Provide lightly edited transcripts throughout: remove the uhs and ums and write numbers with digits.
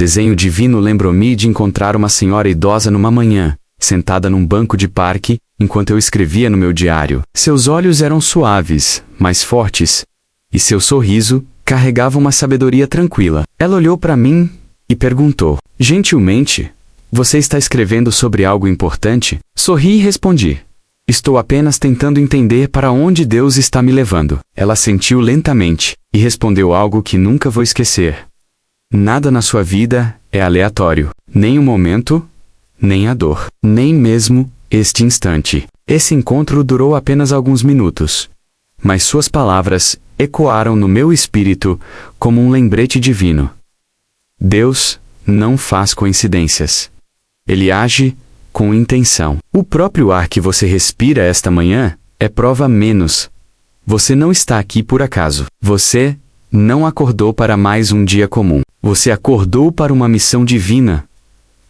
Desenho divino lembrou-me de encontrar uma senhora idosa numa manhã, sentada num banco de parque, enquanto eu escrevia no meu diário. Seus olhos eram suaves, mas fortes, e seu sorriso carregava uma sabedoria tranquila. Ela olhou para mim e perguntou: gentilmente, você está escrevendo sobre algo importante? Sorri e respondi: estou apenas tentando entender para onde Deus está me levando. Ela assentiu lentamente e respondeu algo que nunca vou esquecer: nada na sua vida é aleatório, nem o momento, nem a dor, nem mesmo este instante. Esse encontro durou apenas alguns minutos, mas suas palavras ecoaram no meu espírito como um lembrete divino. Deus não faz coincidências. Ele age com intenção. O próprio ar que você respira esta manhã é prova menos. Você não está aqui por acaso. Você não acordou para mais um dia comum. Você acordou para uma missão divina,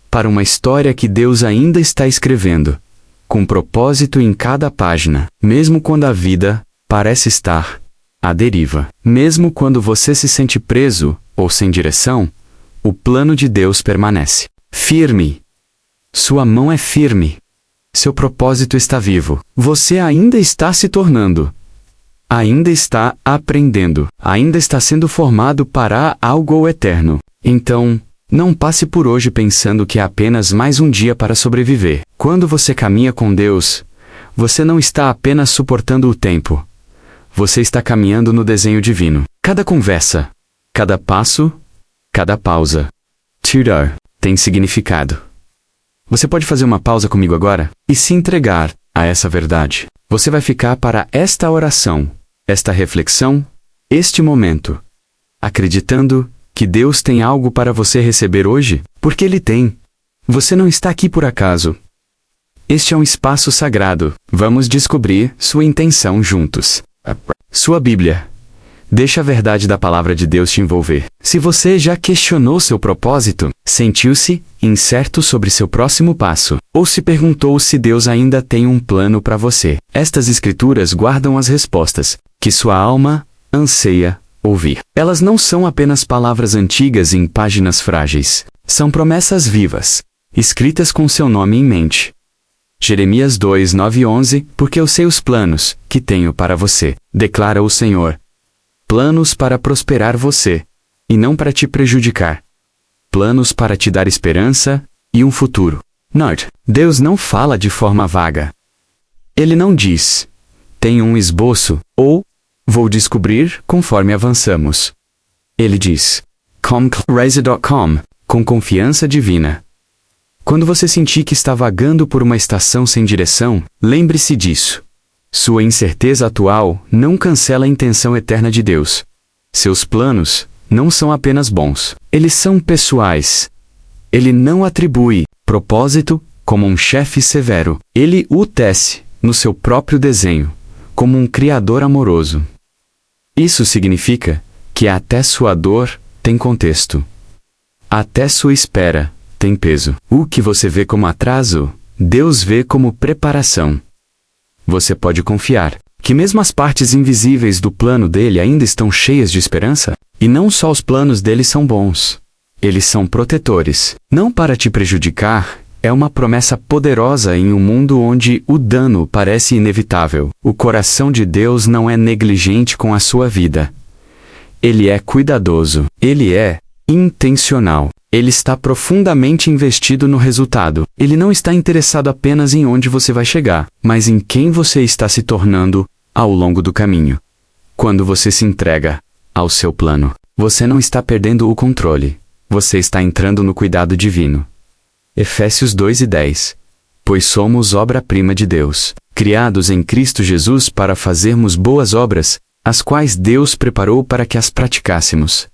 para uma história que Deus ainda está escrevendo, com propósito em cada página. Mesmo quando a vida parece estar à deriva, mesmo quando você se sente preso ou sem direção, o plano de Deus permanece firme. Sua mão é firme. Seu propósito está vivo. Você ainda está se tornando. Ainda está aprendendo. Ainda está sendo formado para algo eterno. Então, não passe por hoje pensando que é apenas mais um dia para sobreviver. Quando você caminha com Deus, você não está apenas suportando o tempo. Você está caminhando no desenho divino. Cada conversa, cada passo, cada pausa, tirar, tem significado. Você pode fazer uma pausa comigo agora e se entregar a essa verdade. Você vai ficar para esta oração, esta reflexão, este momento, acreditando que Deus tem algo para você receber hoje, porque Ele tem. Você não está aqui por acaso. Este é um espaço sagrado. Vamos descobrir sua intenção juntos. Sua Bíblia. Deixa a verdade da palavra de Deus te envolver. Se você já questionou seu propósito, sentiu-se incerto sobre seu próximo passo, ou se perguntou se Deus ainda tem um plano para você, estas escrituras guardam as respostas que sua alma anseia ouvir. Elas não são apenas palavras antigas em páginas frágeis. São promessas vivas, escritas com seu nome em mente. Jeremias 2, 9 e 11, porque eu sei os planos que tenho para você, declara o Senhor. Planos para prosperar você, e não para te prejudicar. Planos para te dar esperança e um futuro. Note, Deus não fala de forma vaga. Ele não diz: tenho um esboço, ou vou descobrir conforme avançamos. Ele diz: com confiança divina. Quando você sentir que está vagando por uma estação sem direção, lembre-se disso. Sua incerteza atual não cancela a intenção eterna de Deus. Seus planos não são apenas bons. Eles são pessoais. Ele não atribui propósito como um chefe severo. Ele o tece no seu próprio desenho, como um criador amoroso. Isso significa que até sua dor tem contexto. Até sua espera tem peso. O que você vê como atraso, Deus vê como preparação. Você pode confiar que mesmo as partes invisíveis do plano dele ainda estão cheias de esperança. E não só os planos dele são bons. Eles são protetores. Não para te prejudicar, é uma promessa poderosa em um mundo onde o dano parece inevitável. O coração de Deus não é negligente com a sua vida. Ele é cuidadoso. Ele é intencional. Ele está profundamente investido no resultado. Ele não está interessado apenas em onde você vai chegar, mas em quem você está se tornando ao longo do caminho. Quando você se entrega ao seu plano, você não está perdendo o controle. Você está entrando no cuidado divino. Efésios 2 e 10. Pois somos obra-prima de Deus, criados em Cristo Jesus para fazermos boas obras, as quais Deus preparou para que as praticássemos.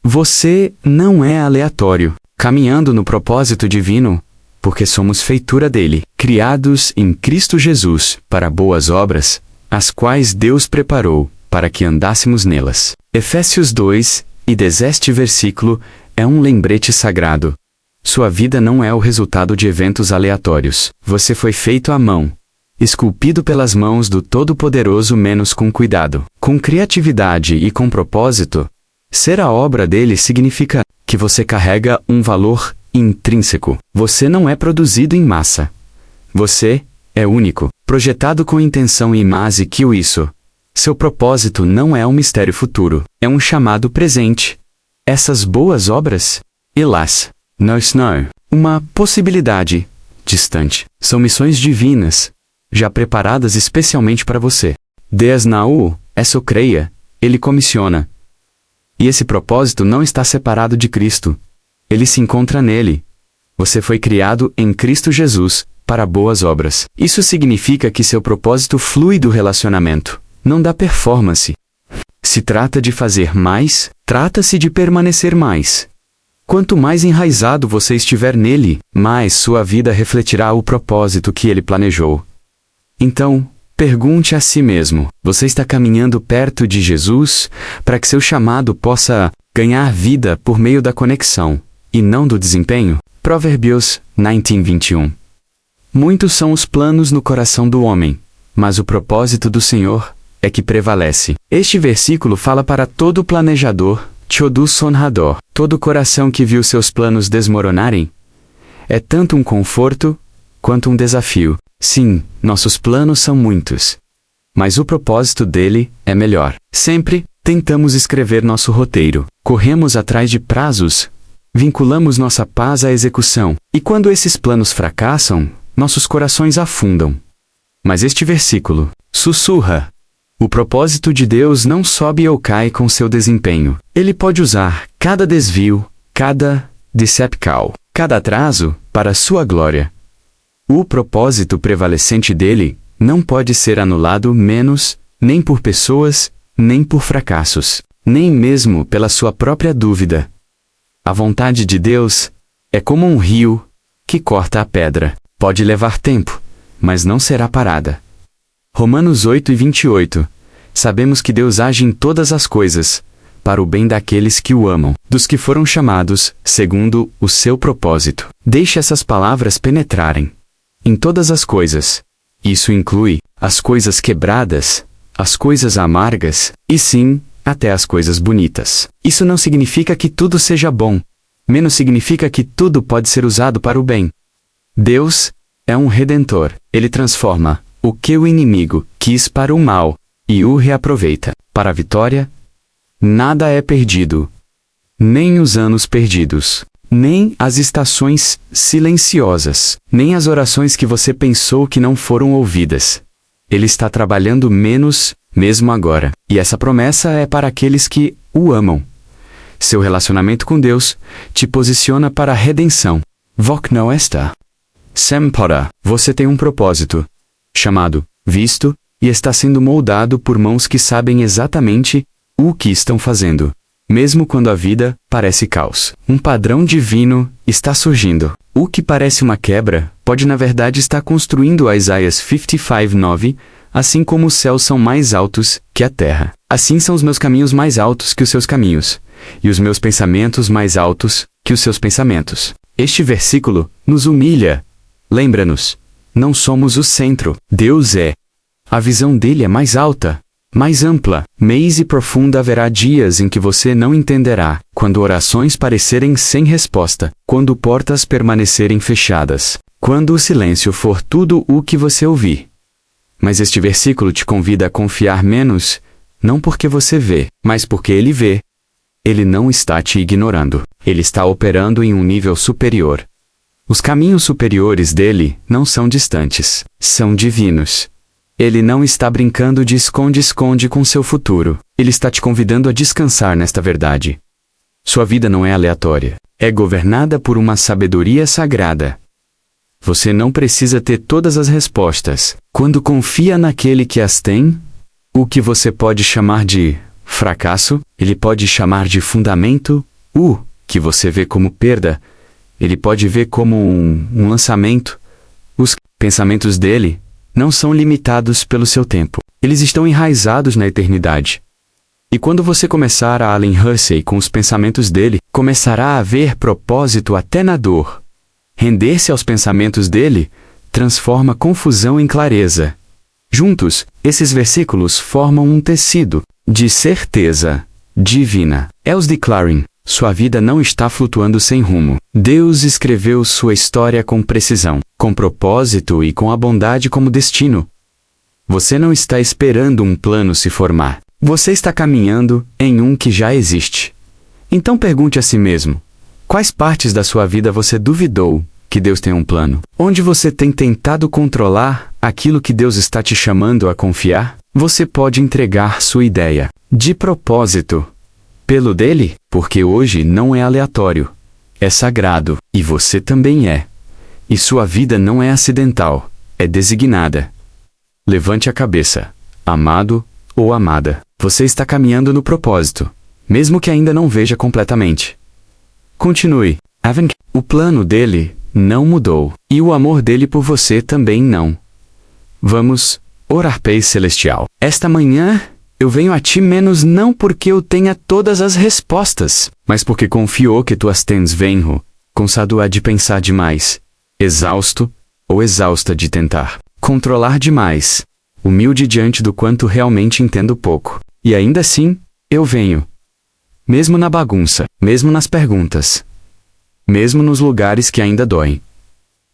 Você não é aleatório, caminhando no propósito divino, porque somos feitura dele, criados em Cristo Jesus para boas obras, as quais Deus preparou para que andássemos nelas. Efésios 2 e 10. Este versículo é um lembrete sagrado. Sua vida não é o resultado de eventos aleatórios. Você foi feito à mão, esculpido pelas mãos do Todo-Poderoso, menos com cuidado, com criatividade e com propósito. Ser a obra dele significa que você carrega um valor intrínseco. Você não é produzido em massa. Você é único, projetado com intenção e mais que isso. Seu propósito não é um mistério futuro, é um chamado presente. Essas boas obras, elas, não, uma possibilidade distante, são missões divinas, já preparadas especialmente para você. Deus não, essa creia, ele comissiona. E esse propósito não está separado de Cristo. Ele se encontra nele. Você foi criado em Cristo Jesus para boas obras. Isso significa que seu propósito flui do relacionamento, não da performance. Se trata de fazer mais, trata-se de permanecer mais. Quanto mais enraizado você estiver nele, mais sua vida refletirá o propósito que ele planejou. Então, pergunte a si mesmo: você está caminhando perto de Jesus para que seu chamado possa ganhar vida por meio da conexão, e não do desempenho? Provérbios 19:21. Muitos são os planos no coração do homem, mas o propósito do Senhor é que prevalece. Este versículo fala para todo planejador, todo sonhador, todo coração que viu seus planos desmoronarem. É tanto um conforto quanto um desafio. Sim, nossos planos são muitos, mas o propósito dele é melhor. Sempre tentamos escrever nosso roteiro, corremos atrás de prazos, vinculamos nossa paz à execução, e quando esses planos fracassam, nossos corações afundam. Mas este versículo sussurra: o propósito de Deus não sobe ou cai com seu desempenho. Ele pode usar cada desvio, cada decepção, cada atraso para sua glória. O propósito prevalecente dele não pode ser anulado menos, nem por pessoas, nem por fracassos, nem mesmo pela sua própria dúvida. A vontade de Deus é como um rio que corta a pedra. Pode levar tempo, mas não será parada. Romanos 8:28. Sabemos que Deus age em todas as coisas, para o bem daqueles que o amam, dos que foram chamados, segundo o seu propósito. Deixe essas palavras penetrarem. Em todas as coisas. Isso inclui as coisas quebradas, as coisas amargas, e sim, até as coisas bonitas. Isso não significa que tudo seja bom. Menos significa que tudo pode ser usado para o bem. Deus é um redentor. Ele transforma o que o inimigo quis para o mal e o reaproveita para a vitória. Nada é perdido. Nem os anos perdidos. Nem as estações silenciosas, nem as orações que você pensou que não foram ouvidas. Ele está trabalhando menos, mesmo agora. E essa promessa é para aqueles que o amam. Seu relacionamento com Deus te posiciona para a redenção. Vok não está. Sempora, você tem um propósito, chamado, visto, e está sendo moldado por mãos que sabem exatamente o que estão fazendo. Mesmo quando a vida parece caos, um padrão divino está surgindo. O que parece uma quebra, pode na verdade estar construindo a Isaías 55:9, assim como os céus são mais altos que a terra. Assim são os meus caminhos mais altos que os seus caminhos, e os meus pensamentos mais altos que os seus pensamentos. Este versículo nos humilha. Lembra-nos, não somos o centro, Deus é. A visão dele é mais alta, mais ampla, mais e profunda. Haverá dias em que você não entenderá, quando orações parecerem sem resposta, quando portas permanecerem fechadas, quando o silêncio for tudo o que você ouvir. Mas este versículo te convida a confiar menos, não porque você vê, mas porque ele vê. Ele não está te ignorando, ele está operando em um nível superior. Os caminhos superiores dele não são distantes, são divinos. Ele não está brincando de esconde-esconde com seu futuro. Ele está te convidando a descansar nesta verdade. Sua vida não é aleatória. É governada por uma sabedoria sagrada. Você não precisa ter todas as respostas. Quando confia naquele que as tem, o que você pode chamar de fracasso, ele pode chamar de fundamento. O que você vê como perda, ele pode ver como um lançamento. Os pensamentos dele não são limitados pelo seu tempo. Eles estão enraizados na eternidade. E quando você começar a alinhar-se com os pensamentos dele, começará a haver propósito até na dor. Render-se aos pensamentos dele transforma confusão em clareza. Juntos, esses versículos formam um tecido de certeza, divina. Els declaring, sua vida não está flutuando sem rumo. Deus escreveu sua história com precisão, com propósito e com a bondade como destino. Você não está esperando um plano se formar. Você está caminhando em um que já existe. Então pergunte a si mesmo: quais partes da sua vida você duvidou que Deus tem um plano? Onde você tem tentado controlar aquilo que Deus está te chamando a confiar? Você pode entregar sua ideia de propósito pelo dele, porque hoje não é aleatório, é sagrado, e você também é. E sua vida não é acidental, é designada. Levante a cabeça, amado ou amada. Você está caminhando no propósito, mesmo que ainda não veja completamente. Continue. O plano dele não mudou, e o amor dele por você também não. Vamos orar. Pai Celestial, esta manhã eu venho a ti menos não porque eu tenha todas as respostas, mas porque confio que tu as tens. Venho, cansado de pensar demais, exausto ou exausta de tentar controlar demais, humilde diante do quanto realmente entendo pouco. E ainda assim, eu venho. Mesmo na bagunça, mesmo nas perguntas, mesmo nos lugares que ainda doem.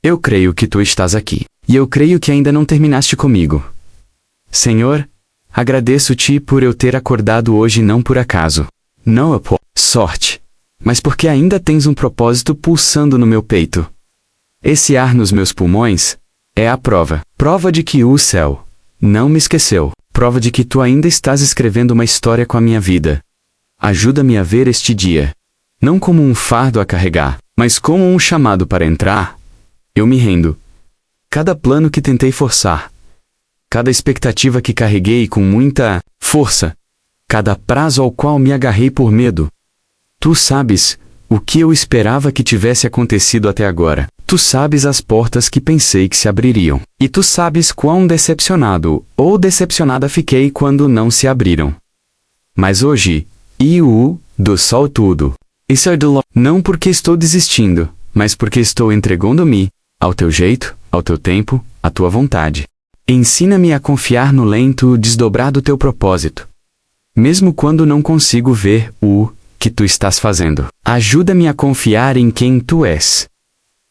Eu creio que tu estás aqui, e eu creio que ainda não terminaste comigo. Senhor, agradeço-te por eu ter acordado hoje não por acaso, não por sorte, mas porque ainda tens um propósito pulsando no meu peito. Esse ar nos meus pulmões é a prova de que o céu não me esqueceu, prova de que tu ainda estás escrevendo uma história com a minha vida. Ajuda-me a ver este dia, não como um fardo a carregar, mas como um chamado para entrar. Eu me rendo. Cada plano que tentei forçar, cada expectativa que carreguei com muita força, cada prazo ao qual me agarrei por medo. Tu sabes o que eu esperava que tivesse acontecido até agora. Tu sabes as portas que pensei que se abririam. E tu sabes quão decepcionado ou decepcionada fiquei quando não se abriram. Mas hoje, do sol tudo. Isso é não porque estou desistindo, mas porque estou entregando-me ao teu jeito, ao teu tempo, à tua vontade. Ensina-me a confiar no lento desdobrar do teu propósito, mesmo quando não consigo ver o que tu estás fazendo. Ajuda-me a confiar em quem tu és.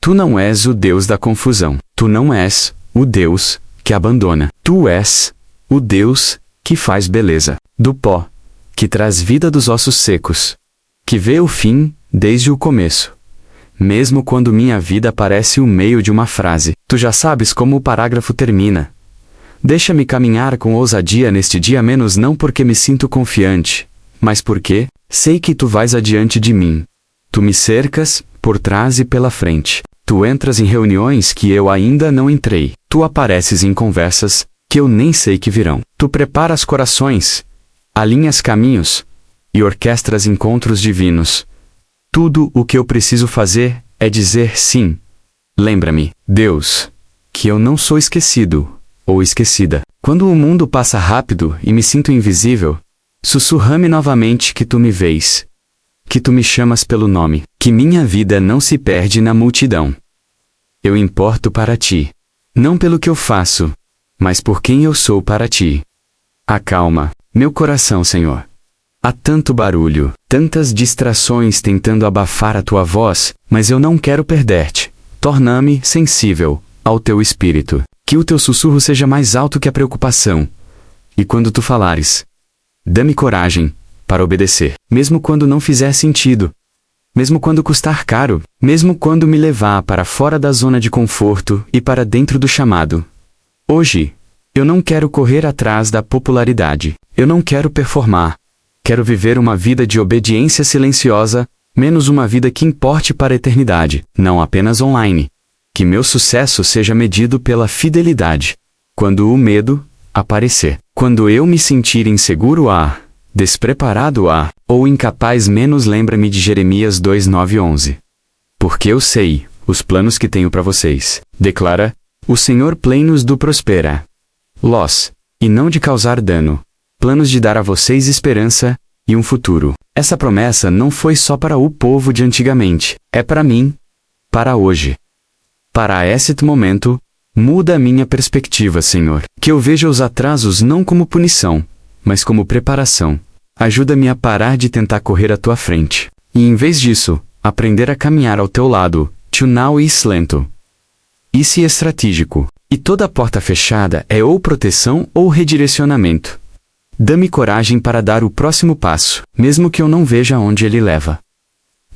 Tu não és o Deus da confusão. Tu não és o Deus que abandona. Tu és o Deus que faz beleza do pó, que traz vida dos ossos secos, que vê o fim desde o começo. Mesmo quando minha vida parece o meio de uma frase, tu já sabes como o parágrafo termina. Deixa-me caminhar com ousadia neste dia, menos não porque me sinto confiante, mas porque sei que tu vais adiante de mim. Tu me cercas por trás e pela frente. Tu entras em reuniões que eu ainda não entrei. Tu apareces em conversas que eu nem sei que virão. Tu preparas corações, alinhas caminhos e orquestras encontros divinos. Tudo o que eu preciso fazer é dizer sim. Lembra-me, Deus, que eu não sou esquecido ou esquecida. Quando o mundo passa rápido e me sinto invisível, sussurra-me novamente que tu me vês, que tu me chamas pelo nome, que minha vida não se perde na multidão. Eu importo para ti, não pelo que eu faço, mas por quem eu sou para ti. Acalma meu coração, Senhor. Há tanto barulho, tantas distrações tentando abafar a tua voz, mas eu não quero perder-te. Torna-me sensível ao teu espírito. Que o teu sussurro seja mais alto que a preocupação. E quando tu falares, dá-me coragem para obedecer, mesmo quando não fizer sentido, mesmo quando custar caro, mesmo quando me levar para fora da zona de conforto e para dentro do chamado. Hoje, eu não quero correr atrás da popularidade. Eu não quero performar. Quero viver uma vida de obediência silenciosa, menos uma vida que importe para a eternidade, não apenas online. Que meu sucesso seja medido pela fidelidade. Quando o medo aparecer, quando eu me sentir inseguro despreparado ou incapaz, menos lembra-me de Jeremias 2:9-11. Porque eu sei os planos que tenho para vocês, declara o Senhor, planos do prospera, e não de causar dano, planos de dar a vocês esperança e um futuro. Essa promessa não foi só para o povo de antigamente, é para mim, para hoje. Para esse momento, muda a minha perspectiva, Senhor. Que eu veja os atrasos não como punição, mas como preparação. Ajuda-me a parar de tentar correr à tua frente. E em vez disso, aprender a caminhar ao teu lado, tunal e lento. Isso é estratégico. E toda porta fechada é ou proteção ou redirecionamento. Dá-me coragem para dar o próximo passo, mesmo que eu não veja onde ele leva.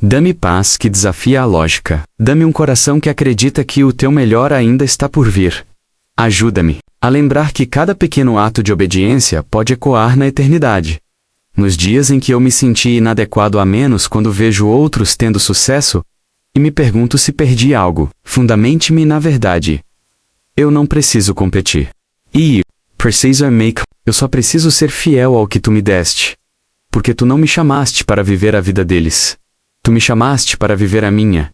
Dá-me paz que desafia a lógica. Dá-me um coração que acredita que o teu melhor ainda está por vir. Ajuda-me a lembrar que cada pequeno ato de obediência pode ecoar na eternidade. Nos dias em que eu me senti inadequado a menos quando vejo outros tendo sucesso, e me pergunto se perdi algo, fundamente-me na verdade. Eu não preciso competir. Eu só preciso ser fiel ao que tu me deste. Porque tu não me chamaste para viver a vida deles. Tu me chamaste para viver a minha.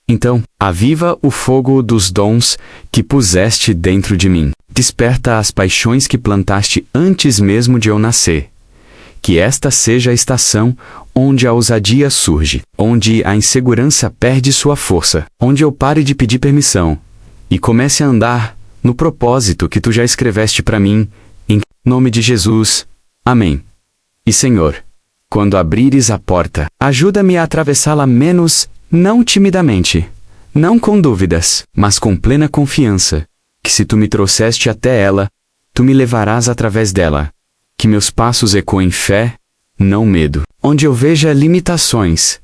Então, aviva o fogo dos dons que puseste dentro de mim. Desperta as paixões que plantaste antes mesmo de eu nascer. Que esta seja a estação onde a ousadia surge, onde a insegurança perde sua força, onde eu pare de pedir permissão e comece a andar no propósito que tu já escreveste para mim, em nome de Jesus. Amém. E Senhor, quando abrires a porta, ajuda-me a atravessá-la menos, não timidamente, não com dúvidas, mas com plena confiança, que se tu me trouxeste até ela, tu me levarás através dela. Que meus passos ecoem fé, não medo. Onde eu veja limitações,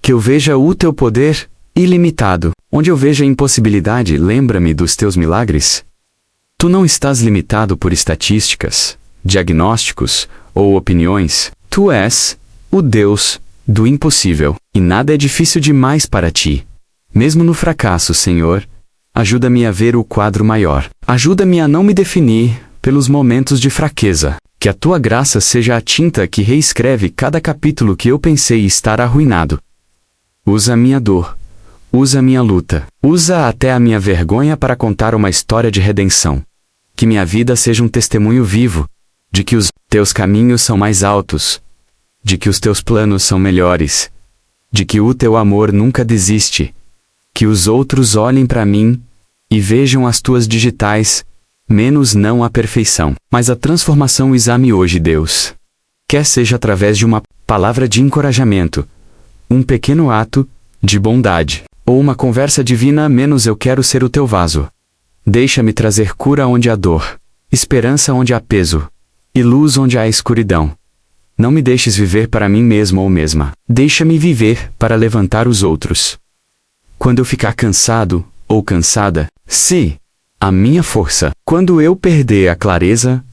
que eu veja o teu poder ilimitado. Onde eu veja impossibilidade, lembra-me dos teus milagres. Tu não estás limitado por estatísticas, diagnósticos ou opiniões. Tu és o Deus do impossível, e nada é difícil demais para ti. Mesmo no fracasso, Senhor, ajuda-me a ver o quadro maior. Ajuda-me a não me definir pelos momentos de fraqueza. Que a tua graça seja a tinta que reescreve cada capítulo que eu pensei estar arruinado. Usa a minha dor. Usa a minha luta. Usa até a minha vergonha para contar uma história de redenção. Que minha vida seja um testemunho vivo, de que os teus caminhos são mais altos, de que os teus planos são melhores, de que o teu amor nunca desiste, que os outros olhem para mim e vejam as tuas digitais, menos não a perfeição, mas a transformação. Exame hoje, Deus. Quer seja através de uma palavra de encorajamento, um pequeno ato de bondade, ou uma conversa divina, menos eu quero ser o teu vaso. Deixa-me trazer cura onde há dor, esperança onde há peso, e luz onde há escuridão. Não me deixes viver para mim mesmo ou mesma. Deixa-me viver para levantar os outros. Quando eu ficar cansado ou cansada, se a minha força, quando eu perder a clareza,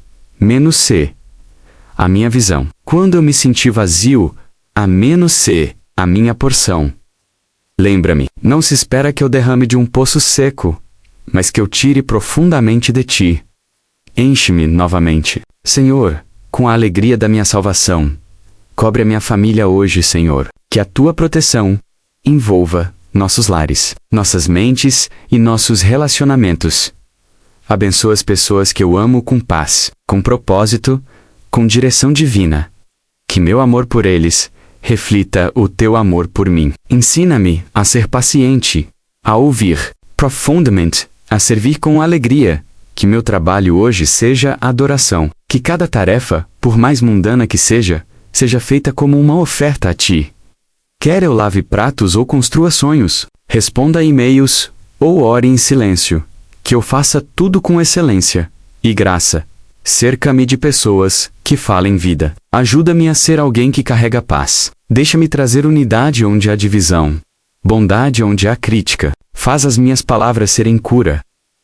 menos ser a minha visão. Quando eu me sentir vazio, a menos ser a minha porção. Lembra-me, não se espera que eu derrame de um poço seco, mas que eu tire profundamente de ti. Enche-me novamente, Senhor, com a alegria da minha salvação. Cobre a minha família hoje, Senhor. Que a tua proteção envolva nossos lares, nossas mentes e nossos relacionamentos. Abençoa as pessoas que eu amo com paz, com propósito, com direção divina. Que meu amor por eles reflita o teu amor por mim. Ensina-me a ser paciente, a ouvir profundamente, a servir com alegria. Que meu trabalho hoje seja adoração. Que cada tarefa, por mais mundana que seja feita como uma oferta a ti. Quer eu lave pratos ou construa sonhos, responda e-mails, ou ore em silêncio. Que eu faça tudo com excelência e graça. Cerca-me de pessoas que falem vida. Ajuda-me a ser alguém que carrega paz. Deixa-me trazer unidade onde há divisão, bondade onde há crítica. Faz as minhas palavras serem cura.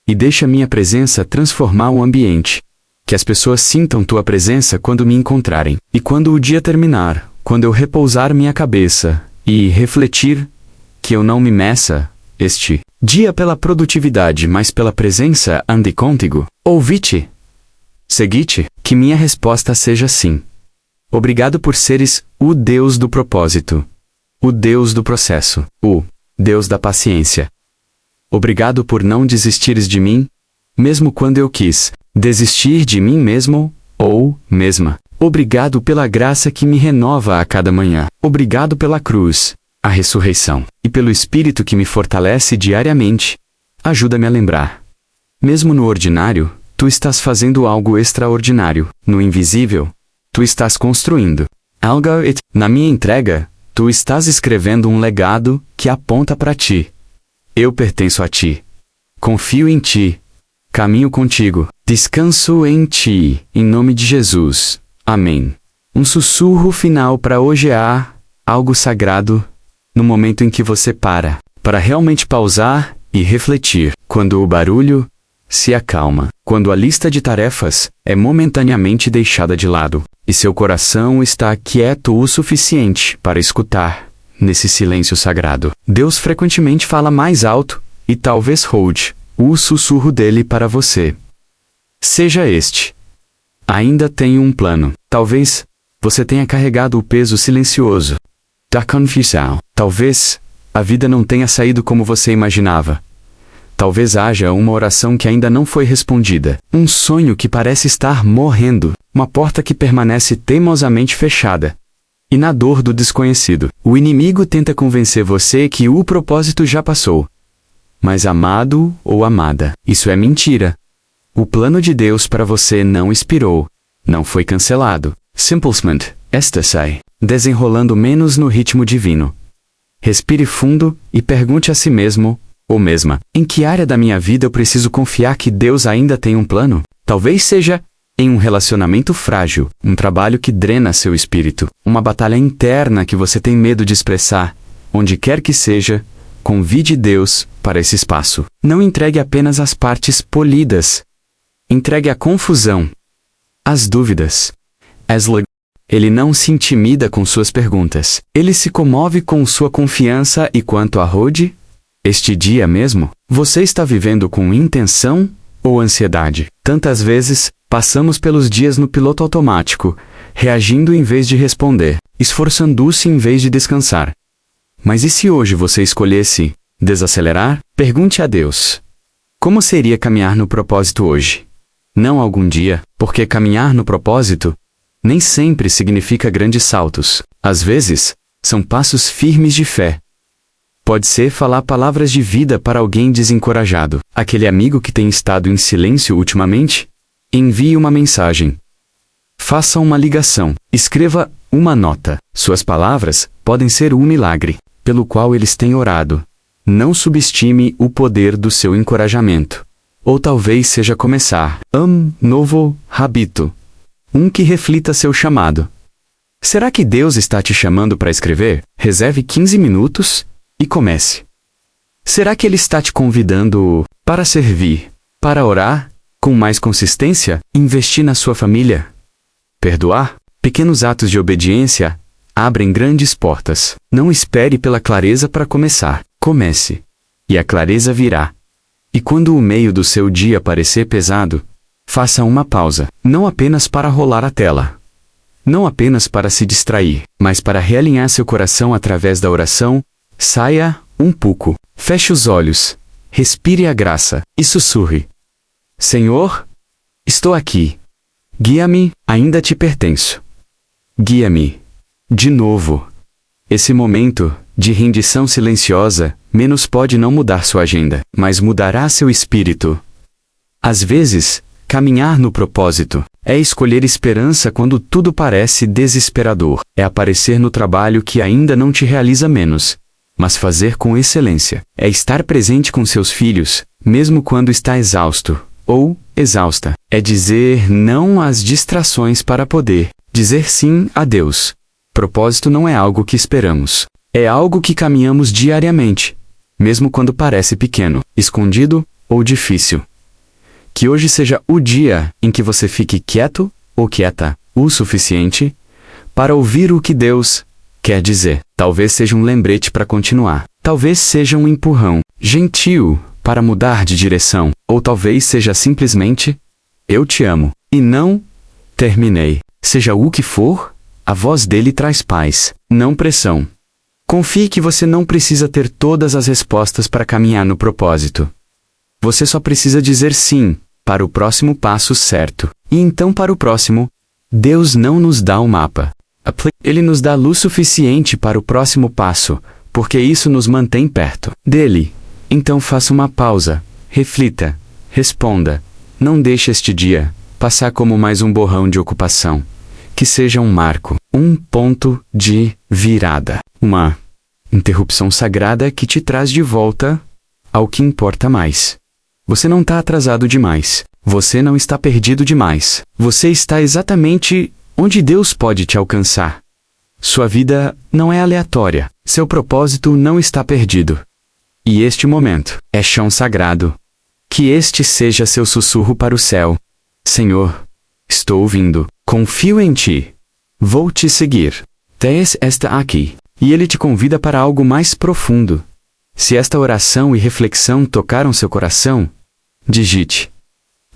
E deixa minha presença transformar o ambiente. Que as pessoas sintam tua presença quando me encontrarem. E quando o dia terminar, quando eu repousar minha cabeça e refletir, que eu não me meça este dia pela produtividade, mas pela presença, ande contigo. Ouvi-te. Segui-te. Que minha resposta seja sim. Obrigado por seres o Deus do propósito, o Deus do processo, o Deus da paciência. Obrigado por não desistires de mim, mesmo quando eu quis desistir de mim mesmo ou mesma. Obrigado pela graça que me renova a cada manhã. Obrigado pela cruz, a ressurreição, e pelo Espírito que me fortalece diariamente. Ajuda-me a lembrar. Mesmo no ordinário, tu estás fazendo algo extraordinário. No invisível, tu estás construindo algo. Na minha entrega, tu estás escrevendo um legado que aponta para ti. Eu pertenço a ti. Confio em ti. Caminho contigo. Descanso em ti. Em nome de Jesus. Amém. Um sussurro final para hoje é algo sagrado no momento em que você para realmente pausar e refletir. Quando o barulho se acalma. Quando a lista de tarefas é momentaneamente deixada de lado. E seu coração está quieto o suficiente para escutar. Nesse silêncio sagrado, Deus frequentemente fala mais alto e talvez hold o sussurro dele para você. Seja este. Ainda tenho um plano. Talvez você tenha carregado o peso silencioso da confusão. Talvez a vida não tenha saído como você imaginava. Talvez haja uma oração que ainda não foi respondida. Um sonho que parece estar morrendo. Uma porta que permanece teimosamente fechada. E na dor do desconhecido, o inimigo tenta convencer você que o propósito já passou. Mas amado ou amada, isso é mentira. O plano de Deus para você não expirou. Não foi cancelado. Simplesmente, está-se desenrolando menos no ritmo divino. Respire fundo e pergunte a si mesmo, ou mesma, em que área da minha vida eu preciso confiar que Deus ainda tem um plano? Talvez seja em um relacionamento frágil, um trabalho que drena seu espírito, uma batalha interna que você tem medo de expressar. Onde quer que seja, convide Deus para esse espaço. Não entregue apenas as partes polidas. Entregue a confusão, as dúvidas. Ele não se intimida com suas perguntas. Ele se comove com sua confiança e quanto a Rode, este dia mesmo, você está vivendo com intenção ou ansiedade? Tantas vezes, passamos pelos dias no piloto automático, reagindo em vez de responder, esforçando-se em vez de descansar. Mas e se hoje você escolhesse desacelerar? Pergunte a Deus. Como seria caminhar no propósito hoje? Não algum dia, porque caminhar no propósito nem sempre significa grandes saltos. Às vezes, são passos firmes de fé. Pode ser falar palavras de vida para alguém desencorajado. Aquele amigo que tem estado em silêncio ultimamente? Envie uma mensagem. Faça uma ligação. Escreva uma nota. Suas palavras podem ser um milagre, pelo qual eles têm orado. Não subestime o poder do seu encorajamento. Ou talvez seja começar novo hábito. Um que reflita seu chamado. Será que Deus está te chamando para escrever? Reserve 15 minutos e comece. Será que Ele está te convidando para servir, para orar, com mais consistência, investir na sua família? Perdoar? Pequenos atos de obediência abrem grandes portas. Não espere pela clareza para começar. Comece. E a clareza virá. E quando o meio do seu dia parecer pesado, faça uma pausa. Não apenas para rolar a tela. Não apenas para se distrair, mas para realinhar seu coração através da oração. Saia um pouco. Feche os olhos. Respire a graça. E sussurre. Senhor, estou aqui. Guia-me, ainda te pertenço. Guia-me. De novo. Esse momento de rendição silenciosa, menos pode não mudar sua agenda, mas mudará seu espírito. Às vezes, caminhar no propósito é escolher esperança quando tudo parece desesperador. É aparecer no trabalho que ainda não te realiza menos, mas fazer com excelência. É estar presente com seus filhos, mesmo quando está exausto ou exausta. É dizer não às distrações para poder dizer sim a Deus. Propósito não é algo que esperamos. É algo que caminhamos diariamente, mesmo quando parece pequeno, escondido ou difícil. Que hoje seja o dia em que você fique quieto ou quieta o suficiente para ouvir o que Deus quer dizer. Talvez seja um lembrete para continuar. Talvez seja um empurrão gentil para mudar de direção. Ou talvez seja simplesmente, eu te amo. E não terminei. Seja o que for, a voz dele traz paz, não pressão. Confie que você não precisa ter todas as respostas para caminhar no propósito. Você só precisa dizer sim para o próximo passo certo. E então para o próximo, Deus não nos dá um mapa. Ele nos dá luz suficiente para o próximo passo, porque isso nos mantém perto dele. Então faça uma pausa, reflita, responda. Não deixe este dia passar como mais um borrão de ocupação. Que seja um marco, um ponto de virada, uma interrupção sagrada que te traz de volta ao que importa mais. Você não está atrasado demais. Você não está perdido demais. Você está exatamente onde Deus pode te alcançar. Sua vida não é aleatória. Seu propósito não está perdido. E este momento é chão sagrado. Que este seja seu sussurro para o céu. Senhor, estou ouvindo. Confio em ti. Vou te seguir. Deus está aqui. E ele te convida para algo mais profundo. Se esta oração e reflexão tocaram seu coração, digite: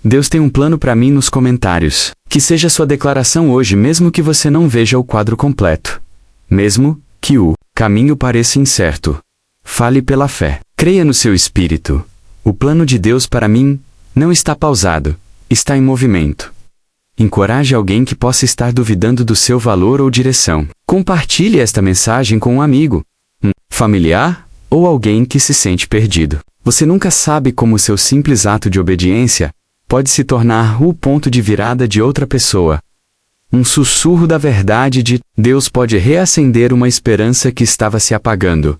Deus tem um plano para mim nos comentários. Que seja sua declaração hoje, mesmo que você não veja o quadro completo. Mesmo que o caminho pareça incerto. Fale pela fé. Creia no seu espírito. O plano de Deus para mim não está pausado. Está em movimento. Encoraje alguém que possa estar duvidando do seu valor ou direção. Compartilhe esta mensagem com um amigo, um familiar ou alguém que se sente perdido. Você nunca sabe como o seu simples ato de obediência pode se tornar o ponto de virada de outra pessoa. Um sussurro da verdade de Deus pode reacender uma esperança que estava se apagando.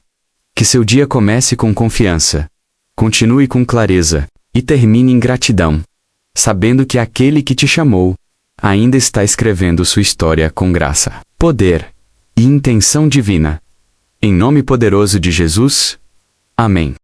Que seu dia comece com confiança, continue com clareza e termine em gratidão, sabendo que aquele que te chamou ainda está escrevendo sua história com graça, poder e intenção divina. Em nome poderoso de Jesus. Amém.